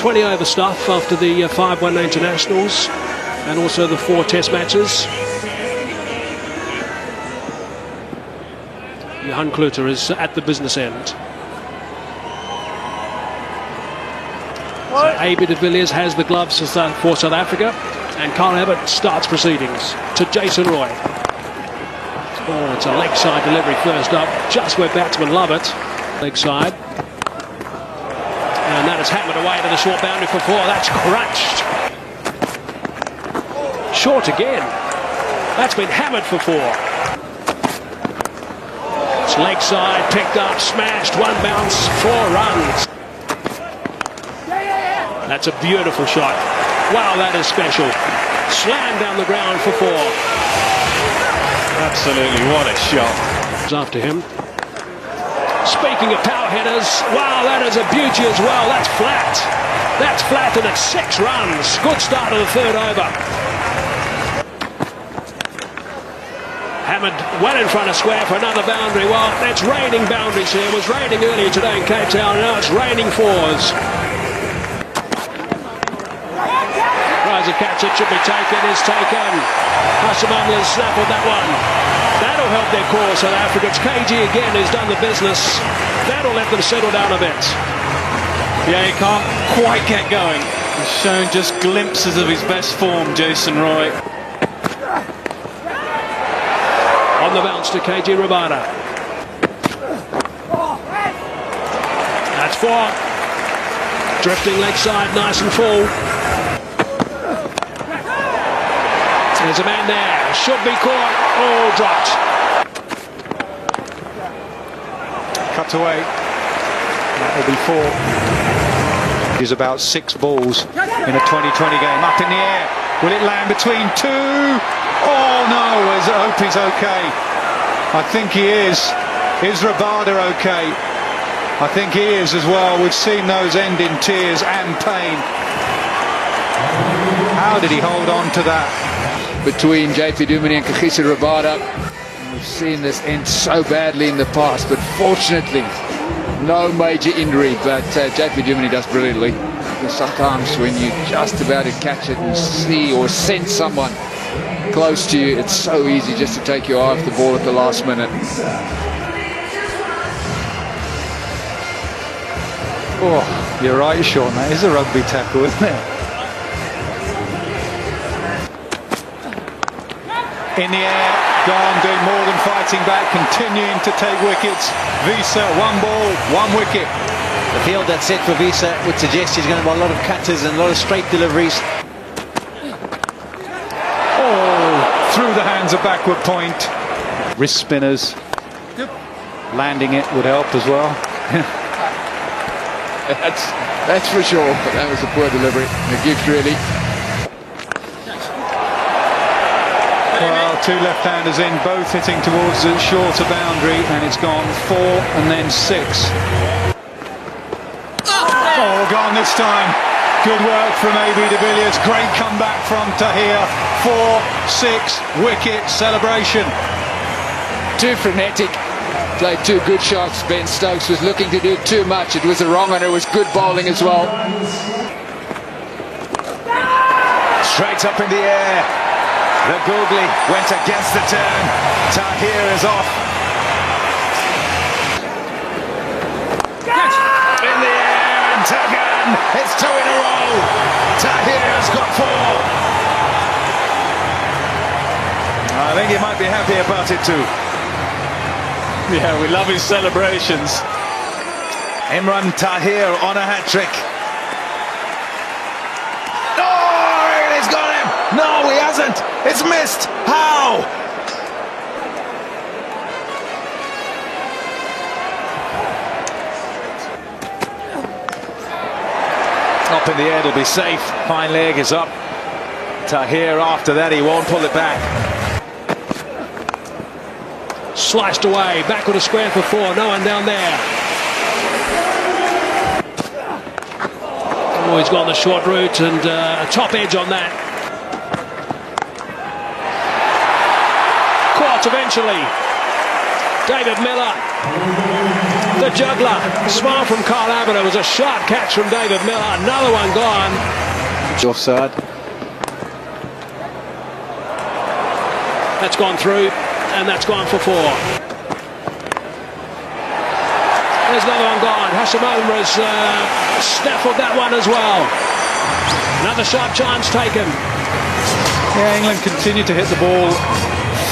20 over stuff after the 5 one-day internationals and also the 4 test matches. Johan Kluter is at the business end. So AB de Villiers has the gloves for South Africa, and Kyle Abbott starts proceedings to Jason Roy. Oh, it's a leg side delivery first up, just where batsmen love it. Leg side. And that is hammered away to the short boundary for 4. That's crunched. Short again. That's been hammered for 4. It's leg side, picked up, smashed, 1 bounce, 4 runs. That's a beautiful shot. Wow, that is special. Slammed down the ground for 4. Absolutely, what a shot. After him. Speaking of power hitters, wow, that is a beauty as well. That's flat. That's flat, and it's 6 runs. Good start of the 3rd over. Hammered well in front of square for another boundary. Well, it's raining boundaries here. It was raining earlier today in Cape Town, and now it's raining 4s. Tries a catch, it should be taken, is taken. Hashamamla's snaffled that one. That'll help their cause, South Africa. It's KG again who's done the business. That'll let them settle down a bit. Yeah, he can't quite get going. He's shown just glimpses of his best form, Jason Roy. On the bounce to KG Rabada. That's 4. Drifting leg side, nice and full. There's a man there. Should be caught. Oh, dropped. Cut away. That will be 4. He's about 6 balls in a 2020 game. Up in the air. Will it land between 2? Oh no, I hope he's okay. I think he is. Is Rabada okay? I think he is as well. We've seen those end in tears and pain. How did he hold on to that? Between JP Duminy and Kagiso Rabada. We've seen this end so badly in the past, but fortunately no major injury, but JP Duminy does brilliantly. Because sometimes when you're just about to catch it and see or sense someone close to you, it's so easy just to take your eye off the ball at the last minute. Oh, you're right, Sean, that is a rugby tackle, isn't it? In the air, gone, doing more than fighting back, continuing to take wickets. Visa, 1 ball, 1 wicket. The field that's set for Visa would suggest he's going to have a lot of cutters and a lot of straight deliveries. Oh, through the hands of backward point. Wrist spinners. Landing it would help as well. That's for sure, but that was a poor delivery. The gift really. Well, 2 left-handers in, both hitting towards the shorter boundary, and it's gone 4 and then 6. Oh, gone this time. Good work from AB de Villiers. Great comeback from Tahir. 4-6 wicket celebration. Too frenetic. Played 2 good shots. Ben Stokes was looking to do too much. It was the wrong one. It was good bowling as well. Straight up in the air. The googly went against the turn. Tahir is off. In the air and taken. It's 2 in a row. Tahir's got 4. I think he might be happy about it too. Yeah, we love his celebrations. Imran Tahir on a hat-trick. Oh, he's got him. No, he hasn't. It's missed. How? Up in the air, it'll be safe. Fine leg is up. Tahir after that, he won't pull it back. Sliced away, back with a square for 4. No one down there. Oh, he's gone the short route and a top edge on that. Caught eventually. David Miller. The juggler. Smile from Kyle Abbott. It was a sharp catch from David Miller. Another one gone. Offside. That's gone through, and that's gone for 4. There's another one gone. Hashimoto has snaffled that one as well. Another sharp chance taken. Yeah, England continue to hit the ball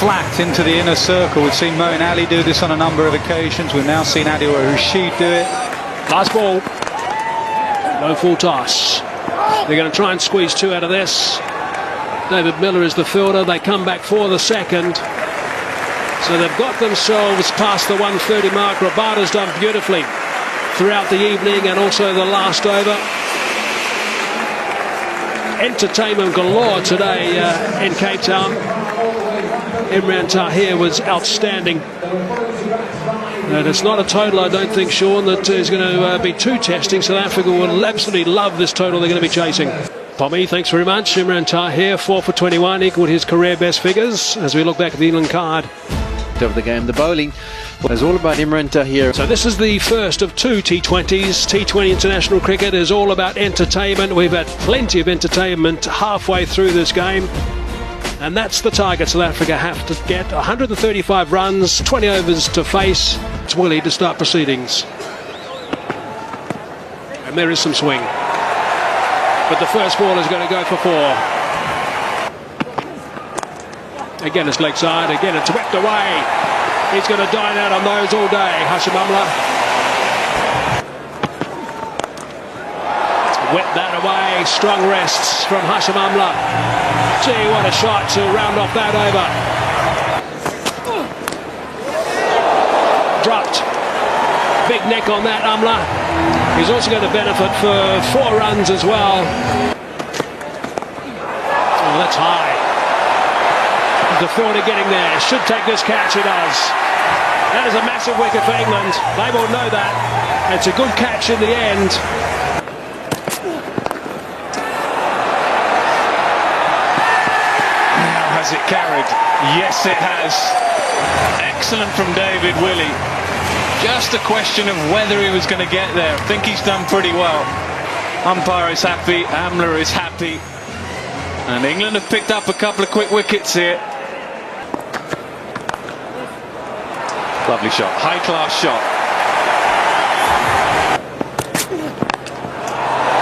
flat into the inner circle. We've seen Moeen Ali do this on a number of occasions. We've now seen Adil Rashid do it. Last ball. No full toss. They're going to try and squeeze 2 out of this. David Miller is the fielder. They come back for the second. So they've got themselves past the 130 mark. Rabada's done beautifully throughout the evening and also the last over. Entertainment galore today in Cape Town. Imran Tahir was outstanding. And it's not a total, I don't think, Sean, that is going to be too testing. South Africa will absolutely love this total they're going to be chasing. Pommy, thanks very much. Imran Tahir, 4 for 21, equalled his career best figures as we look back at the England card. Of the game, the bowling was all about Imran Tahir. So this is the first of 2 T20s. T20 international cricket is all about entertainment. We've had plenty of entertainment halfway through this game. And that's the target South Africa have to get. 135 runs, 20 overs to face. It's Willie to start proceedings. And there is some swing. But the first ball is going to go for 4. Again, it's leg side. Again, it's whipped away. He's going to dine out on those all day, Hashim Amla. Whip that away. Strong rests from Hashim Amla. Gee, what a shot to round off that over. Dropped. Big neck on that, Amla. He's also going to benefit for 4 runs as well. Oh, that's high. The fielder getting there. Should take this catch. He does. That is a massive wicket for England. They will know that. It's a good catch in the end. Now has it carried? Yes, it has. Excellent from David Willey. Just a question of whether he was going to get there. I think he's done pretty well. Umpire is happy. Amla is happy. And England have picked up a couple of quick wickets here. Lovely shot, high-class shot.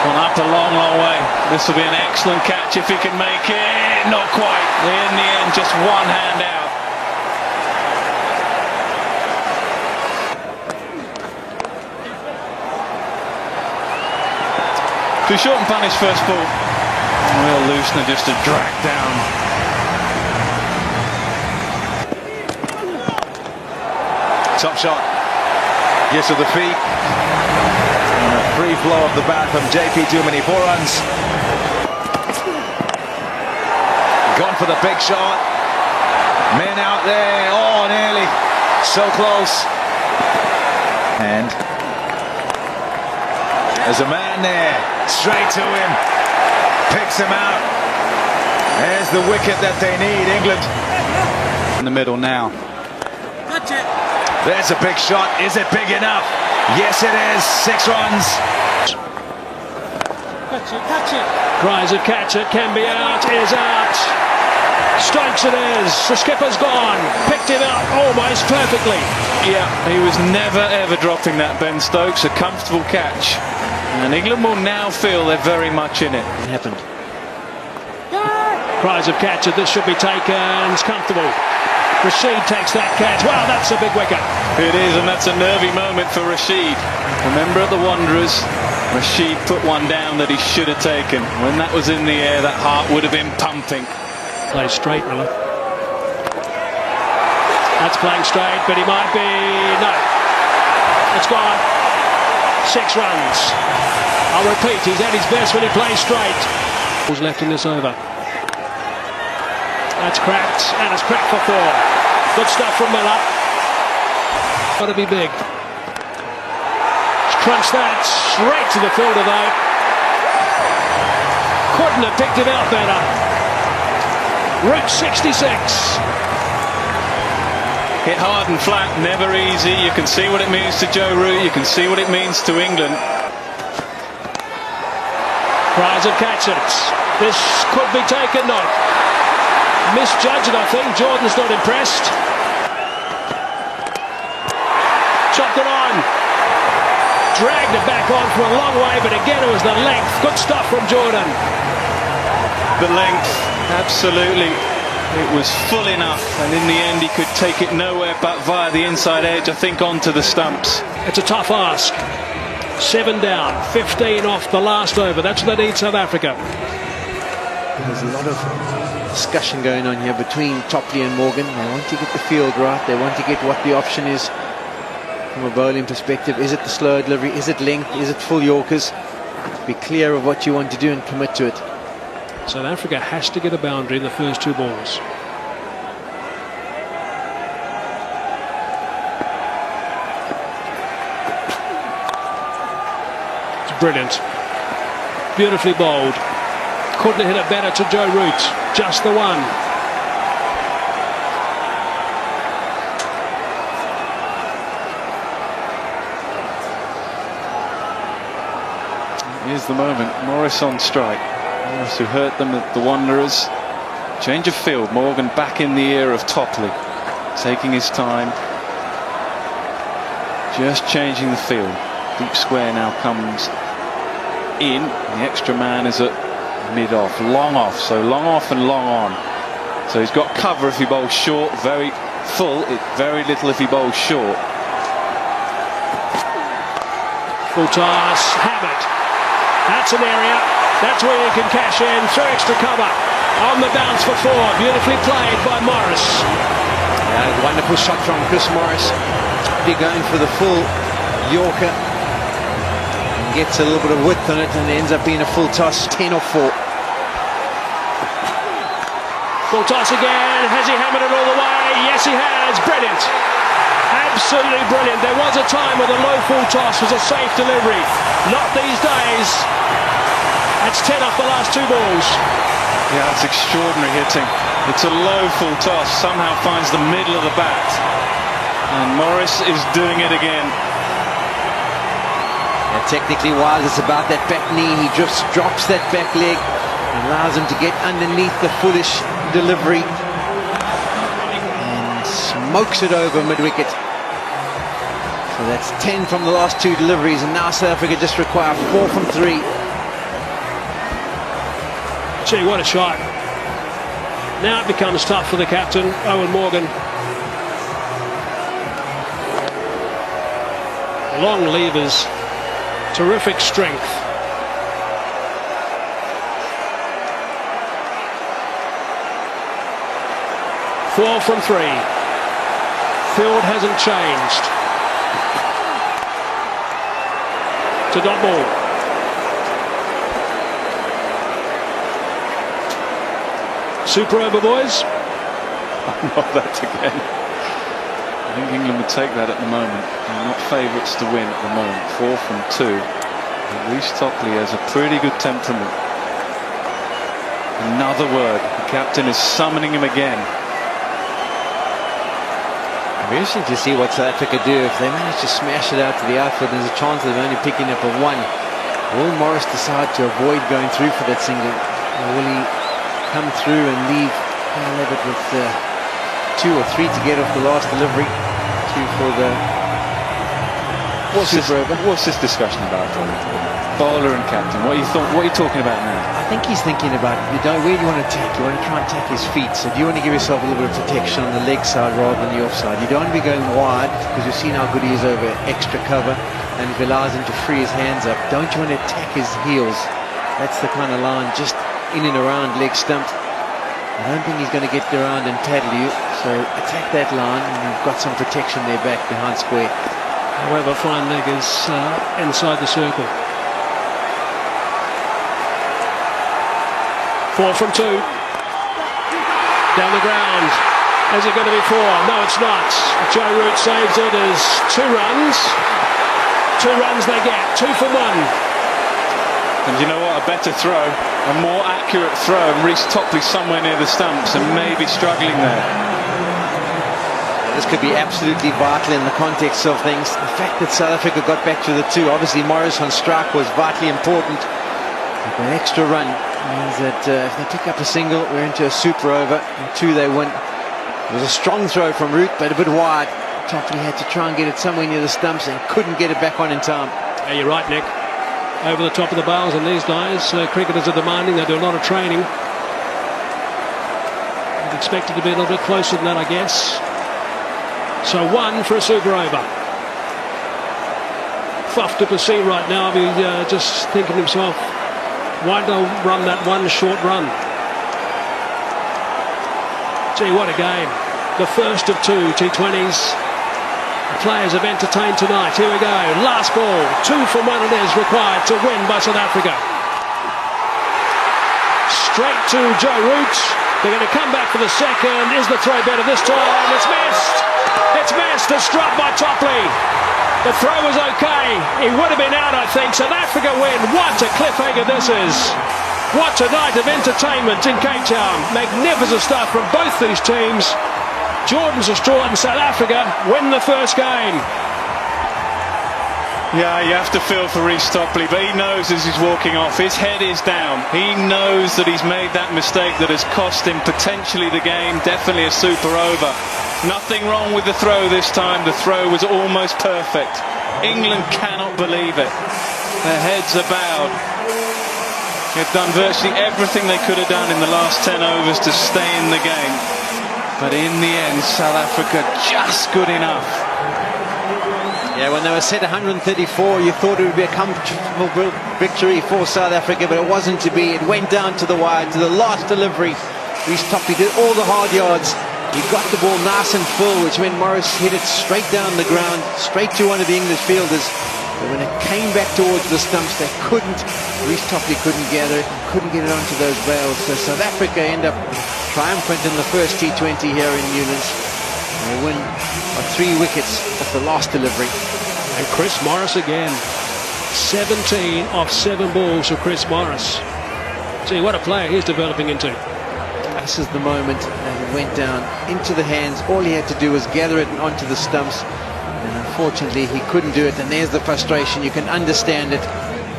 Gone up a long, long way. This will be an excellent catch if he can make it. Not quite. In the end, just one hand out. Too short and punish first ball. Will Loosener just to drag down. Top shot, yes of the feet, and a free flow of the bat from JP Duminy, 4 runs. Gone for the big shot. Men out there, oh nearly, so close. And there's a man there, straight to him, picks him out. There's the wicket that they need, England. In the middle now. Touch it. There's a big shot. Is it big enough? Yes, it is. 6 runs. Catch it. Cries of catch it. Can be out. Is out. Strikes it is. The skipper's gone. Picked him out almost perfectly. Yeah, he was never ever dropping that, Ben Stokes. A comfortable catch. And England will now feel they're very much in it. It happened. Cries of catch it. This should be taken. It's comfortable. Rashid takes that catch. Wow, that's a big wicket. It is, and that's a nervy moment for Rashid. Remember at the Wanderers, Rashid put one down that he should have taken. When that was in the air, that heart would have been pumping. Plays straight, Miller. That's playing straight, but he might be... No. It's gone. 6 runs. I'll repeat, he's at his best when he plays straight. Who's left in this over? That's cracked, and it's cracked for 4. Good stuff from Miller. Got to be big. Crunch that straight to the fielder though. Couldn't have picked it out better. Route 66. Hit hard and flat, never easy. You can see what it means to Joe Root. You can see what it means to England. Cries of catch-it. This could be taken, not. Misjudged, I think. Jordan's not impressed. Chopped it on. Dragged it back on for a long way, but again it was the length. Good stuff from Jordan. The length, absolutely. It was full enough, and in the end he could take it nowhere but via the inside edge, I think, onto the stumps. It's a tough ask. 7 down, 15 off the last over. That's what they need, South Africa. There's a lot of discussion going on here between Topley and Morgan. They want to get the field right. They want to get what the option is from a bowling perspective. Is it the slow delivery? Is it length? Is it full Yorkers? Be clear of what you want to do and commit to it. South Africa has to get a boundary in the first 2 balls. It's brilliant. Beautifully bowled. Couldn't have hit it better to Joe Root. Just the one. Here's the moment. Morris on strike. Morris, who hurt them at the Wanderers. Change of field. Morgan back in the ear of Topley. Taking his time. Just changing the field. Deep square now comes in. The extra man is at mid-off. Long off. So long off and long on. So he's got cover if he bowls short. Very full. Very little if he bowls short. Full toss. Hammered. That's an area. That's where you can cash in through extra cover. On the bounce for 4. Beautifully played by Morris. Yeah, wonderful shot from Chris Morris. Be going for the full Yorker. And gets a little bit of width on it and ends up being a full toss. 10 or 4. Full toss again. Has he hammered it all the way? Yes, he has. Brilliant. Absolutely brilliant. There was a time where the low full toss was a safe delivery. Not these days. That's 10 off the last 2 balls. Yeah, that's extraordinary hitting. It's a low full toss. Somehow finds the middle of the bat. And Morris is doing it again. Yeah, technically wise, it's about that back knee. He just drops that back leg and allows him to get underneath the foolish delivery and smokes it over mid-wicket. So that's 10 from the last 2 deliveries, and now South Africa just require 4 from 3. Gee, what a shot. Now it becomes tough for the captain, Owen Morgan. Long levers. Terrific strength. Four from 3. Field hasn't changed. To dot ball. Super over, boys. Not that again. I think England would take that at the moment. They're not favourites to win at the moment. 4 from 2. And Reece Topley has a pretty good temperament. Another word. The captain is summoning him again. It'll be interesting to see what South Africa do. If they manage to smash it out to the outfield, there's a chance of them only picking up a 1. Will Morris decide to avoid going through for that single? Or will he come through and leave Levitt with 2 or 3 to get off the last delivery? 2 for the super over. What's this discussion about? Bowler and captain. What are you talking about now? I think he's thinking about where do you want to attack? You want to try and attack his feet. So do you want to give yourself a little bit of protection on the leg side rather than the offside? You don't want to be going wide because you've seen how good he is over extra cover, and if it allows him to free his hands up, don't you want to attack his heels? That's the kind of line, just in and around leg stump. I don't think he's going to get around and paddle you, so attack that line and you've got some protection there back behind square. However, fine leg is inside the circle. 4 from 2. Down the ground. Is it going to be 4? No, it's not. Joe Root saves it as 2 runs. 2 runs they get. 2 for 1. And you know what? A better throw, a more accurate throw. And Reece Topley somewhere near the stumps and maybe struggling there. This could be absolutely vital in the context of things. The fact that South Africa got back to the 2, obviously Morris on strike was vitally important. But the extra run means that if they pick up a single, we're into a super over. And 2, they win. It was a strong throw from Root, but a bit wide. Topley had to try and get it somewhere near the stumps and couldn't get it back on in time. Yeah, you're right, Nick. Over the top of the bails, and these guys, cricketers are demanding. They do a lot of training. I'd expect it to be a little bit closer than that, I guess. So 1 for a super over. Faf du Plessis right now, he's just thinking to himself, why don't I run that one short run? Gee, what a game. The first of 2 T20s. The players have entertained tonight. Here we go. Last ball. 2 from 1 it is required to win by South Africa. Straight to Joe Root. They're going to come back for the second. Is the throw better this time? It's missed. It's missed. It's struck by Topley. The throw was okay. He would have been out, I think. South Africa win. What a cliffhanger this is. What a night of entertainment in Cape Town. Magnificent stuff from both these teams. Jordan's Australia and South Africa win the first game. Yeah, you have to feel for Rhys Topley, but he knows as he's walking off, his head is down. He knows that he's made that mistake that has cost him potentially the game, definitely a super over. Nothing wrong with the throw this time. The throw was almost perfect. England cannot believe it. Their heads are bowed. They've done virtually everything they could have done in the last 10 overs to stay in the game. But in the end, South Africa just good enough. Yeah, when they were set 134, you thought it would be a comfortable victory for South Africa, but it wasn't to be. It went down to the wire, to the last delivery. Rhys Topley did all the hard yards. He got the ball nice and full, which meant Morris hit it straight down the ground, straight to one of the English fielders. But when it came back towards the stumps, they couldn't. Rhys Topley couldn't gather it, couldn't get it onto those bails. So South Africa end up triumphant in the first T20 here in Newlands. They win by 3 wickets off the last delivery. And Chris Morris again. 17 off 7 balls for Chris Morris. Gee, what a player he's developing into. This is the moment that it went down into the hands. All he had to do was gather it onto the stumps. And unfortunately, he couldn't do it. And there's the frustration. You can understand it.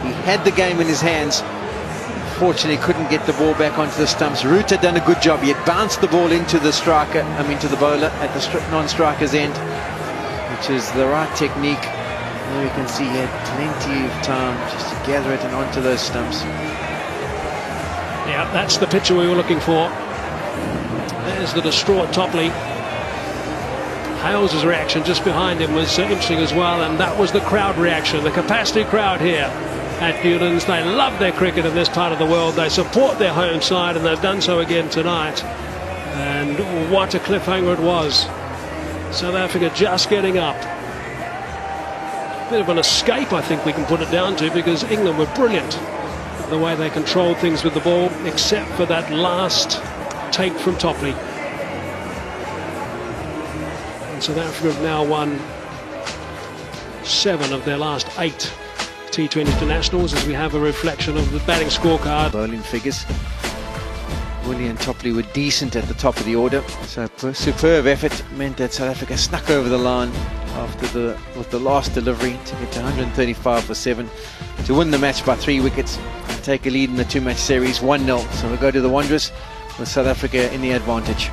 He had the game in his hands. Unfortunately, couldn't get the ball back onto the stumps. Root had done a good job. He had bounced the ball into the striker, to the bowler at the non-striker's end, which is the right technique. There you can see he had plenty of time just to gather it and onto those stumps. Yeah, that's the picture we were looking for. There's the distraught Topley. Hales' reaction just behind him was interesting as well, and that was the crowd reaction, the capacity crowd here at Newlands. They love their cricket in this part of the world. They support their home side, and they've done so again tonight. And what a cliffhanger it was. South Africa just getting up. Bit of an escape, I think we can put it down to, because England were brilliant the way they controlled things with the ball, except for that last take from Topley. And South Africa have now won 7 of their last 8 T20 internationals, as we have a reflection of the batting scorecard. Bowling figures. Willie and Topley were decent at the top of the order, so superb effort meant that South Africa snuck over the line with the last delivery to get to 135 for 7 to win the match by 3 wickets and take a lead in the 2-match series 1-0. So we'll go to the Wanderers with South Africa in the advantage.